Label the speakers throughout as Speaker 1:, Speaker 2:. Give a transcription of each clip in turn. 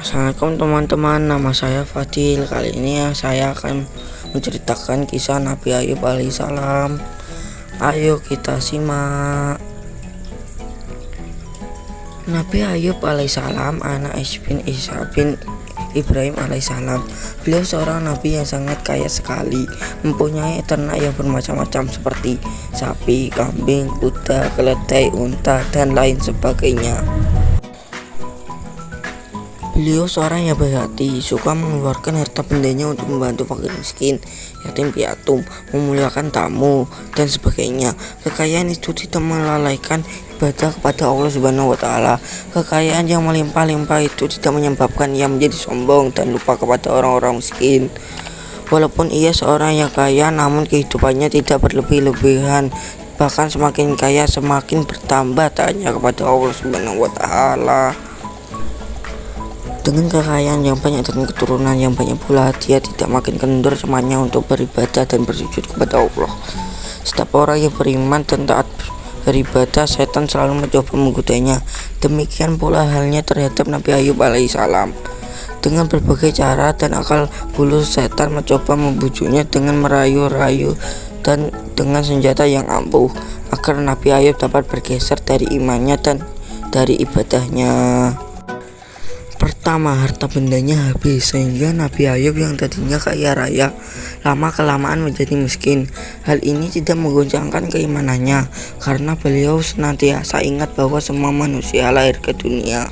Speaker 1: Assalamualaikum teman-teman, nama saya Fadil. Kali ini saya akan menceritakan kisah Nabi Ayub alaihissalam. Ayo kita simak. Nabi Ayub alaihissalam anak bin Isa bin Ibrahim alaihissalam. Beliau seorang nabi yang sangat kaya sekali, mempunyai ternak yang bermacam-macam seperti sapi, kambing, kuda, keledai, unta, dan lain sebagainya. Beliau seorang yang baik hati, suka mengeluarkan harta bendanya untuk membantu fakir miskin, yatim piatu, memuliakan tamu, dan sebagainya. Kekayaan itu tidak melalaikan ibadah kepada Allah Subhanahu wa Ta'ala. Kekayaan yang melimpah-limpah itu tidak menyebabkan ia menjadi sombong dan lupa kepada orang-orang miskin. Walaupun ia seorang yang kaya, namun kehidupannya tidak berlebih-lebihan. Bahkan semakin kaya semakin bertambah taatnya kepada Allah Subhanahu wa Ta'ala. Dengan kekayaan yang banyak dan keturunan yang banyak pula, dia tidak makin kendur semuanya untuk beribadah dan bersujud kepada Allah. Setiap orang yang beriman dan taat beribadah, setan selalu mencoba menggodanya. Demikian pula halnya terhadap Nabi Ayub alaihissalam. Dengan berbagai cara dan akal bulus, setan mencoba membujuknya dengan merayu-rayu dan dengan senjata yang ampuh, agar Nabi Ayub dapat bergeser dari imannya dan dari ibadahnya. Pertama, harta bendanya habis, sehingga Nabi Ayub yang tadinya kaya raya lama-kelamaan menjadi miskin. Hal ini tidak menggoncangkan keimanannya, karena beliau senantiasa ingat bahwa semua manusia lahir ke dunia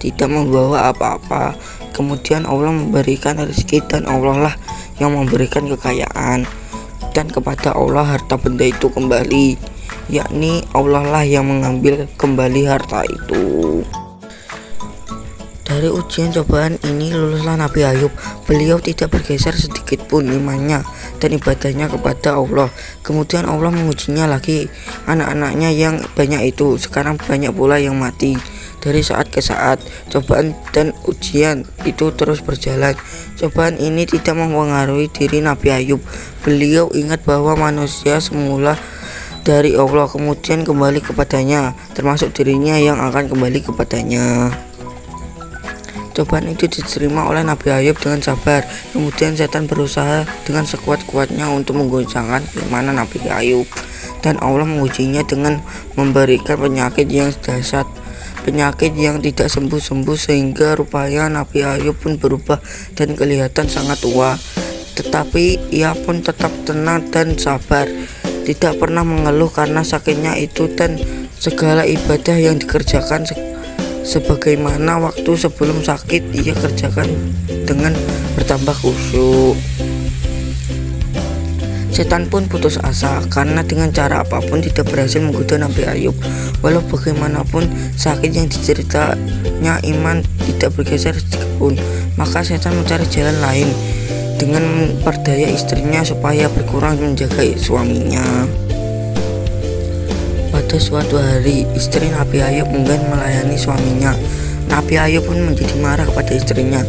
Speaker 1: tidak membawa apa-apa. Kemudian Allah memberikan rezeki dan Allah lah yang memberikan kekayaan, dan kepada Allah harta benda itu kembali, yakni Allah lah yang mengambil kembali harta itu. Dari ujian cobaan ini luluslah Nabi Ayub. Beliau tidak bergeser sedikit pun imannya dan ibadahnya kepada Allah. Kemudian Allah mengujinya lagi. Anak-anaknya yang banyak itu sekarang banyak pula yang mati. Dari saat ke saat, cobaan dan ujian itu terus berjalan. Cobaan ini tidak mempengaruhi diri Nabi Ayub. Beliau ingat bahwa manusia semula dari Allah, kemudian kembali kepadanya, termasuk dirinya yang akan kembali kepadanya. Cobaan itu diterima oleh Nabi Ayub dengan sabar. Kemudian setan berusaha dengan sekuat-kuatnya untuk menggoncangkan keimanan Nabi Ayub, dan Allah mengujinya dengan memberikan penyakit yang dahsyat, penyakit yang tidak sembuh-sembuh, sehingga rupanya Nabi Ayub pun berubah dan kelihatan sangat tua. Tetapi ia pun tetap tenang dan sabar, tidak pernah mengeluh karena sakitnya itu, dan segala ibadah yang dikerjakan sebagaimana waktu sebelum sakit ia kerjakan dengan bertambah khusyuk. Setan pun putus asa karena dengan cara apapun tidak berhasil menggoda Nabi Ayub. Walau bagaimanapun sakit yang diceritanya, iman tidak bergeser sedikitpun. Maka setan mencari jalan lain dengan memperdaya istrinya supaya berkurang menjaga suaminya. Pada suatu hari, istri Nabi Ayub enggan melayani suaminya. Nabi Ayub pun menjadi marah kepada istrinya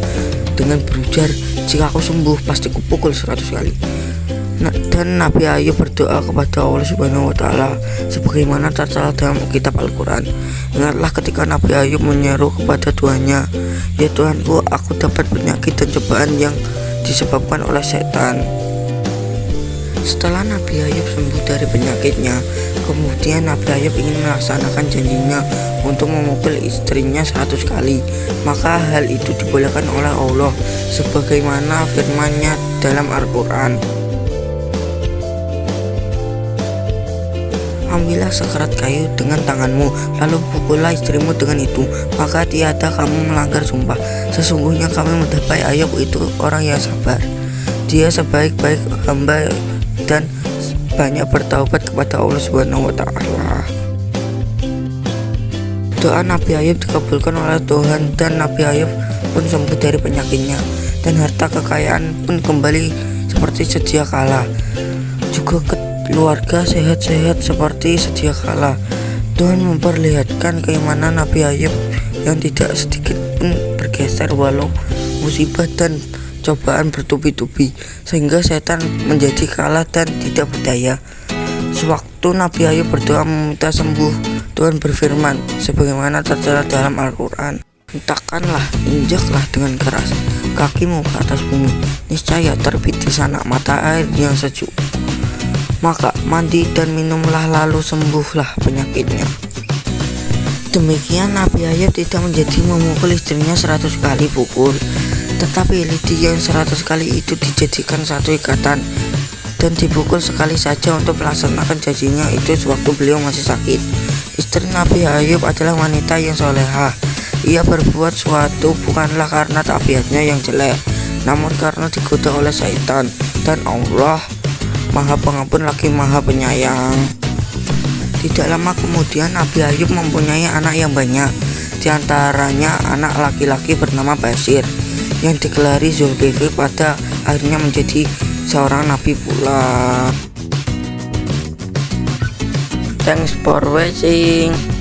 Speaker 1: dengan berujar, "Jika aku sembuh, pasti kupukul 100 kali." Dan Nabi Ayub berdoa kepada Allah Subhanahu wa Ta'ala sebagaimana tertera dalam kitab Al-Quran. Ingatlah ketika Nabi Ayub menyeru kepada Tuhannya, "Ya Tuhanku, aku dapat penyakit dan cobaan yang disebabkan oleh setan." Setelah Nabi Ayub sembuh dari penyakitnya, kemudian Nabi Ayub ingin melaksanakan janjinya untuk memukul istrinya 100 kali. Maka hal itu dibolehkan oleh Allah sebagaimana firman-Nya dalam Al-Quran. "Ambillah sekerat kayu dengan tanganmu, lalu pukullah istrimu dengan itu, maka tiada kamu melanggar sumpah. Sesungguhnya kami mendapat Ayub itu orang yang sabar. Dia sebaik-baik hamba dan banyak bertaubat kepada Allah Subhanahu wa Ta'ala." Doa Nabi Ayub dikabulkan oleh Tuhan, dan Nabi Ayub pun sembuh dari penyakitnya, dan harta kekayaan pun kembali seperti sedia kala. Juga keluarga sehat-sehat seperti sedia kala. Tuhan memperlihatkan keimanan Nabi Ayub yang tidak sedikit pun bergeser walau musibah dan cobaan bertubi-tubi, sehingga setan menjadi kalah dan tidak berdaya. Sewaktu Nabi Ayub berdoa meminta sembuh, Tuhan berfirman sebagaimana tertera dalam Al-Quran, Hentakkanlah, injaklah dengan keras kakimu ke atas bumi, niscaya terbit di sana mata air yang sejuk. Maka mandi dan minumlah, lalu sembuhlah penyakitnya. Demikian Nabi Ayub tidak menjadi memukul istrinya 100 kali pukul, tetapi lidi yang 100 kali itu dijadikan satu ikatan dan dipukul sekali saja untuk melaksanakan janjinya itu sewaktu beliau masih sakit. Istri Nabi Ayub adalah wanita yang soleha. Ia berbuat suatu bukanlah karena tabiatnya yang jelek, namun karena digoda oleh syaitan, dan Allah Maha Pengampun lagi Maha Penyayang. Tidak lama kemudian Nabi Ayub mempunyai anak yang banyak. Di antaranya anak laki-laki bernama Basir yang digelari Zulkifli, pada akhirnya menjadi seorang nabi pula. Thanks for watching.